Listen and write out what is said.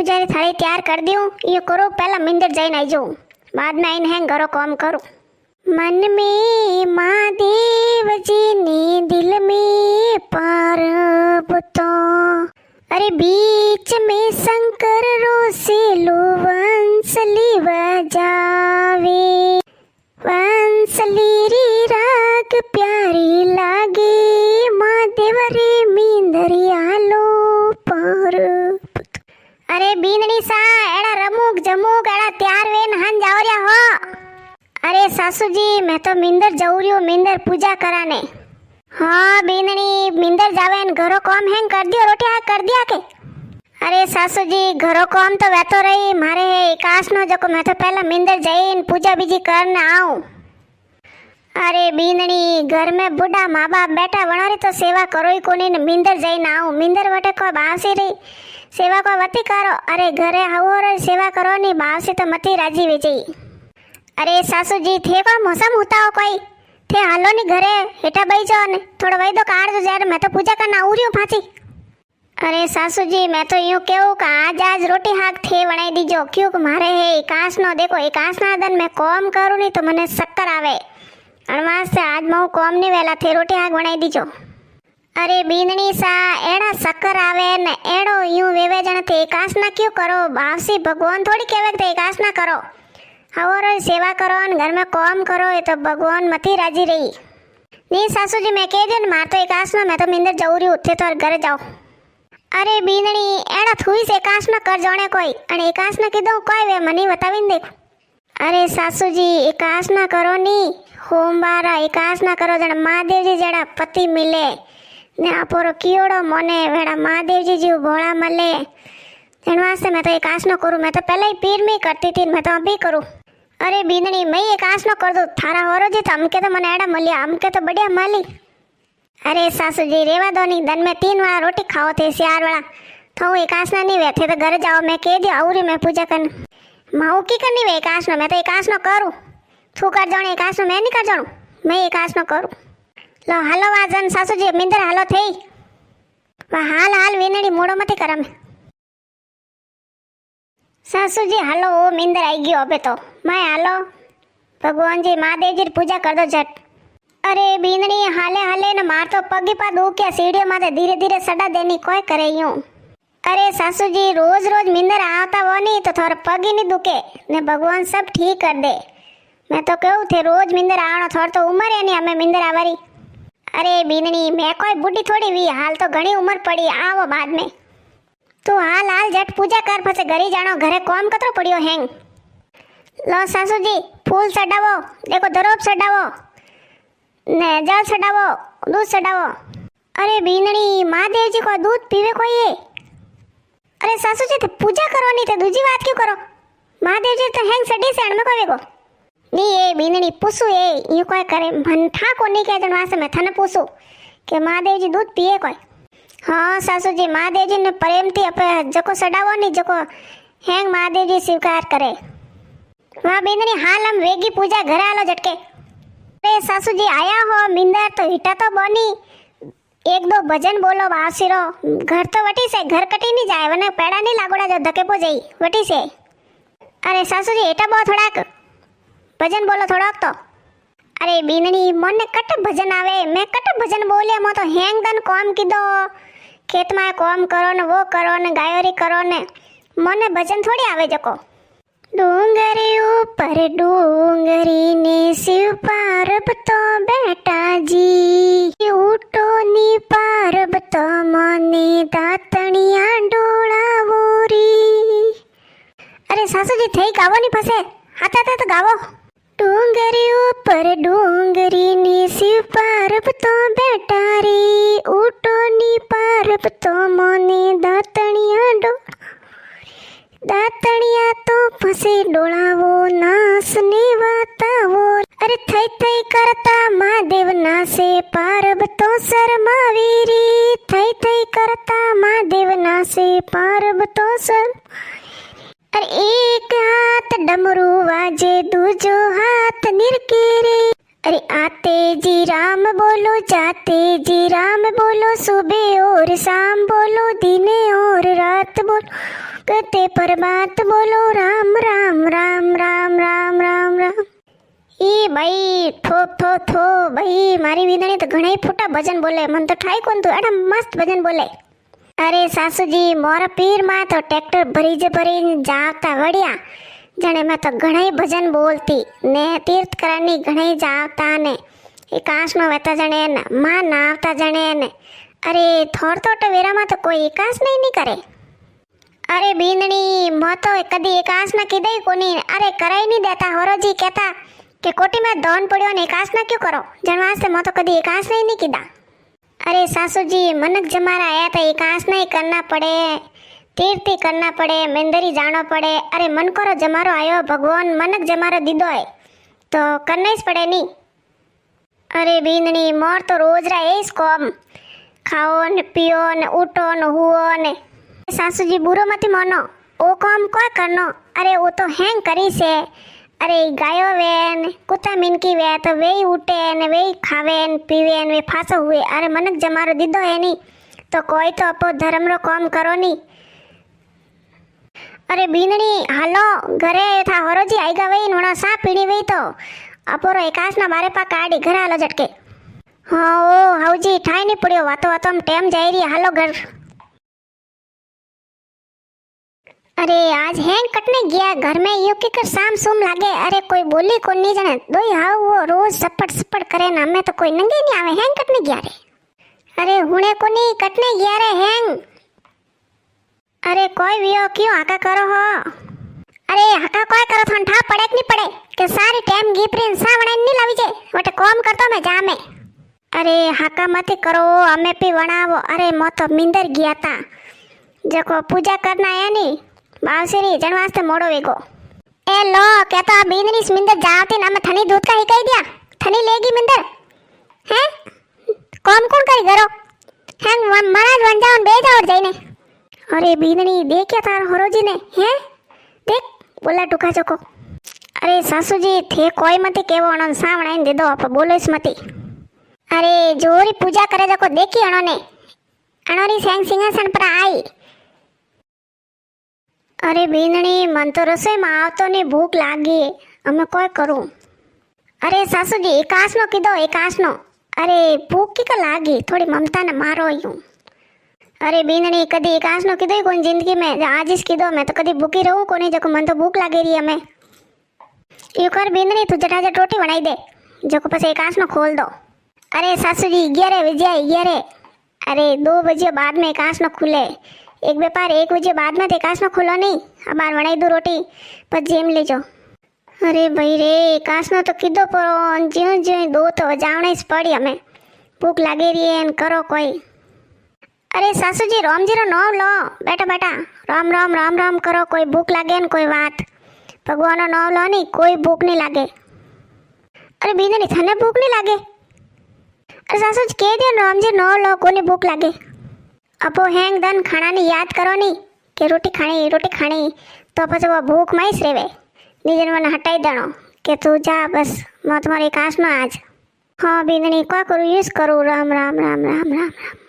पूजा री थाली तैयार कर दियो। ये करो पहला मंदिर जाइन आई जाऊं, बाद में आइन है घरों काम करूं। मन में महादेव जी ने दिल में पार्वतो, अरे बीच में शंकर रोसेलो वंसली बजावे। वंसली री राग प्यारी लागे, महादेव रे मींदरिया लो पार्वतो। अरे बींदनी सा एड़ा रमुक जमुक एड़ा तैयार वेन हन जाओ रिया हो। अरे सासू जी मैं तो मिंदर जाऊ रही हूँ, मिंदर पूजा कराने। हाँ बींदनी मिंदर जावे न घरों काम हैंग कर दियो, रोटी हाथ कर दिया के। अरे सासू जी घरों काम तो वे तो रही मारे एकाश नो जको, मैं तो पहला मिंदर जाइन पूजा बीजी करने आऊं। अरे बींदनी घर में बुढ़ा माँ बाप बैठा वनारी तो सेवा करो ही कोनी न मिंदर जाइन आऊं। मिंदर वटे को बावसी रही सेवा को वती करो। अरे घरे हवोर सेवा करो नी बावसी तो मती राजी वेजी। अरे सासू जी थे को मौसम होता हो कोई थे हालो नी घरे हेठा बई जाओ ने थोड़ा वही दो काट दो यार, मैं तो पूजा करना आऊ रही हूँ फाची। अरे सासू जी मैं तो यूं कहूँ कि आज रोटी हाक थे बनाई दीजो, क्यों मारे है एकाश नो देखो एकाश ना दिन मैं काम करूँ नहीं तो मने शक्कर आवे। अणवास से आज मैं काम नहीं वेला थे रोटी हाक बनाई दीजो। अरे बींदनी सा एड़ा शक्कर आवे ने एड़ो यूं वेवे जण थे एकाश ना क्यों करो, बावसी भगवान थोड़ी कहवे थे एकाश ना करो। और सेवा करो और घर में काम करो, ये तो भगवान मती राजी रही। नहीं सासू जी मैं कह दियो मार तो एकाश में मैं तो मिंदर जाऊ रही उठे तो घर जाओ। अरे बींदनी एड़ा थुई से एकाश में कर जोने कोई अने एकाश ना कीधो कोई वे मनी बतावीन देख। अरे सासू जी एकाश ना करो नी होमबारा एकाश ना करो जण महादेव जी जड़ा पति मिले ने आपोरो कियोड़ो मोने वेड़ा महादेव जी जी भोळा मले जण वास्ते मैं तो एकाश न करूं। मैं तो पहले ही पीर में करती थी, मैं तो अभी करूं। अरे बींदनी मैं एकाश न कर दूं थारा होरो जी तो हमके तो मने एड़ा मलिया हमके तो बढ़िया माली। अरे सासू जी रेवा दो नी दिन में 3 बार रोटी खाओ थे सियार वाला तो एकाश ना नहीं वेथे तो घर जाओ मैं कह दियो आउरी मैं पूजा करने माऊ की करनी वे एकाश न मैं तो एकाश न करूं। तू कर जाने एकाश न मैं नहीं कर जाऊं, मैं एकाश न करूं। लो हालो वाजन सासू जी मिंदर हालो थई वा हाल हाल वेनड़ी मोड़ो मती करम। सासू जी हालो ओ मिंदर आई गयो अबे तो मैं हालो भगवान जी महादेव जी पूजा कर दो झट। अरे बींदनी हाले हाले न मार तो पगी पा दू क्या सीढ़ियों माथे धीरे धीरे सड़ा देनी कोई करे यूं। अरे सासू जी रोज रोज मिंदर आता वो नहीं तो थोड़ा पगी नहीं दुखे ने भगवान सब ठीक कर दे। मैं तो कहूँ थे रोज मिंदर आवनो थोड़ा तो उम्र है नहीं हमें मिंदर आवारी। अरे बींदनी मैं कोई बुढ़ी थोड़ी हुई हाल तो घनी उम्र पड़ी आवो बाद में। तू हाल हाल झट पूजा कर पछे घरे जानो घरे काम कतरो पड़ियो हैंग। लो सासू जी फूल चढ़ावो देखो दरोब चढ़ावो ने जल चढ़ावो दूध चढ़ावो। अरे बींदनी महादेव जी को दूध पीवे कोई है। अरे सासू जी पूजा करो नहीं तो दूजी बात क्यों करो, महादेव जी तो हैंग सड़ी से अणमे कोई को नहीं ये बींदनी पूछू ये यू कोई करे मन था को नहीं कह वास्ते मैं थाने पूछू कि महादेव जी दूध पिए कोई। हाँ सासू जी महादेव जी ने प्रेम थी अपे जको सडावो नहीं जको हैंग महादेव जी स्वीकार करे। वहाँ बींदनी हाल हम वेगी पूजा घरे आलो झटके। अरे सासू जी आया हो मिंदर तो हिटा तो बनी 1-2 भजन बोलो बासिरो घर तो वटी से घर कटी नहीं जाए वने पेड़ा नहीं लागोड़ा जो धके पो जाई वटी से। अरे सासू जी एटा बो थोड़ाक भजन बोलो थोड़ाक तो। अरे बींदनी मोने कट भजन आवे मैं कट भजन बोलिया मो तो हैंग दन काम कीधो खेत में काम करो ने वो करो ने गायोरी करो ने मोने भजन थोड़ी आवे जको। डूंगरी ऊपर डूंगरी ने शिव पार्वतो बेटा जी उठो नी पार्वतो मोने दातणिया डोळावोरी। अरे सासू जी थई गावो नी फसे हाथा तो गावो। डूंगरी ऊपर डूंगरी ने शिव पार्वतो बेटा रे उठो नी पार्वतो मोने दातणिया दातणिया तो फसे डोळावो नास ने वातावो। अरे थई थई करता महादेव नासे पार्वतो शर्मावीरी थई थई करता महादेव नासे पार्वतो शर्म। अरे एक हाथ डमरू वाजे दूजो हाथ निरके रे अरे आते जी राम बोलो, जाते जी राम बोलो, सुबह और शाम बोलो, दिन और रात बोलो, करते परमात बोलो, राम राम राम राम राम राम राम। ई भाई थो भाई मारी वीदणी तो घणे फूटा भजन बोले, मन तो ठाई कोन तू एड़ा मस्त भजन बोले। अरे सासूजी मोरा पीर में तो ट्रेक्टर भरी जावता वड़िया जने मैं तो घणे भजन बोलती ने तीर्थ करानी घणे जावता ने एकाश नो वेता जने ने मां नावता जने ने। अरे थोड़ तो वेरा में तो कोई एकाश नहीं करे। अरे बींदनी मो तो कदी एकाश ना कीधे कोनी। अरे कराई नहीं देता होरोजी कहता कि कोटी में दौन पड़ियो ने एकाश ना क्यों करो जनवास्ते मो तो कदी एकाश नहीं कीधा। अरे सासू जी मनक जमारा आया तो एकाश नहीं करना पड़े, तीर्थी करना पड़े, मेंदरी जाना पड़े। अरे मन करो जमारो आयो भगवान मनक जमारो दीदो है तो करना ही पड़े नहीं। अरे बींदनी मोर तो रोज रा एस कॉम खाओ ने पियो ने उठो ने हुओ ने। सासू जी बुरो मत मानो, ओ काम कोई करनो। अरे वो तो हैंग करी से। अरे गायो वे ने कुत्ता मिनकी वे तो वे ही उठे ने वे ही खावे ने पीवे ने वे फांसो हुए। अरे मनक जमारो दीदो है नहीं तो कोई तो अपो धर्म रो काम करो नहीं। अरे बींदनी हालो घरे था होरोजी आईगा वही नोना सा पीणी वही तो अपोरो एकाश ना बारे पा काड़ी घर हालो झटके। हाँ ओ हाउजी ठाई नहीं पड़ियो वातो वातो हम टेम जाई रही हालो घर। अरे आज हैंग कटने गया घर में यो की कर शाम सुम लागे। अरे कोई बोली को नहीं जाने दो हाउ वो रोज सपट सपट करे ना हमें तो कोई नंगे नहीं आवे हैंग कटने गया रे। अरे हुणे को नहीं कटने गया रे हैंग। अरे कोई वियो क्यों हाका करो हो। अरे हाका कोई करो थन ठा पड़े कि नहीं पड़े के सारी टाइम गीप्रिन सावणे नहीं लावी जे वटे कॉम करतो मैं जामे। अरे हाका मत करो हमें भी वणावो। अरे मो तो मिंदर गया था जको पूजा करना है नी बावसेरी जन वास्ते मोड़ो वेगो। ए लो कहता बींदनी मिंदर जावती ना मैं थनी दूध का ही कही दिया थनी लेगी मिंदर हैं कॉम कौन करी करो हैं महाराज वन जाओ बे जाओ जाइने। अरे बींदनी देख क्या तार होरोजी ने हैं देख बोला टुका चको। अरे सासू जी थे कोई मती केवो अणन सावणाई दे दो आप बोलो इस मती। अरे जोरी पूजा करे जको देखी अणोने अणोरी सेंग सिंहासन पर आई। अरे बींदनी मन तो रसोई में आवतो नहीं भूख लागी हमें कोई करूं। अरे सासू जी एकाश नो कीधो एकाश नो। अरे भूख की का लागी थोड़ी ममता ने मारो यूं। अरे बींदनी कदी एकाश नो कीधो कोई जिंदगी में आज इस कीधो मैं तो कदी भूखी रहूं कोनी जको मन तो भूख लागे रही हमें। यू कर बींदनी तू झटाझट रोटी बनाई दे जको पसे एकाश नो खोल दो। अरे सासू जी 11 बजे 11 अरे 2 बजे बाद में एकाश नो खुले एक व्यापार 1 बजे बाद में एकाश नो खुलो नहीं अबार बनाई दो रोटी पर जेम ले जाओ। अरे भाई रे एकाश नो तो कीधो पड़ो ज्यों ज्यों 2 तो जावणे ज पड़ी हमें भूख लागे रही है करो कोई। अरे सासू जी राम जी रो नाम लो बेटा बेटा राम राम राम राम करो कोई भूख लागे न कोई बात भगवान नो नाम लो नहीं कोई भूख नहीं लागे। अरे बींदनी थने भूख नहीं लागे। अरे सासू जी कह दियो राम जी नाम लो कोनी भूख लागे। अपो हैंग दन खाना ने याद करो नहीं कि रोटी खानी तो पछे वो भूख में ही रेवे निजन मन हटाई देनो कि तू जा बस मैं तुम्हारे काश में आज। हाँ बींदनी क्या करूँ यूज करूँ राम राम राम राम राम राम।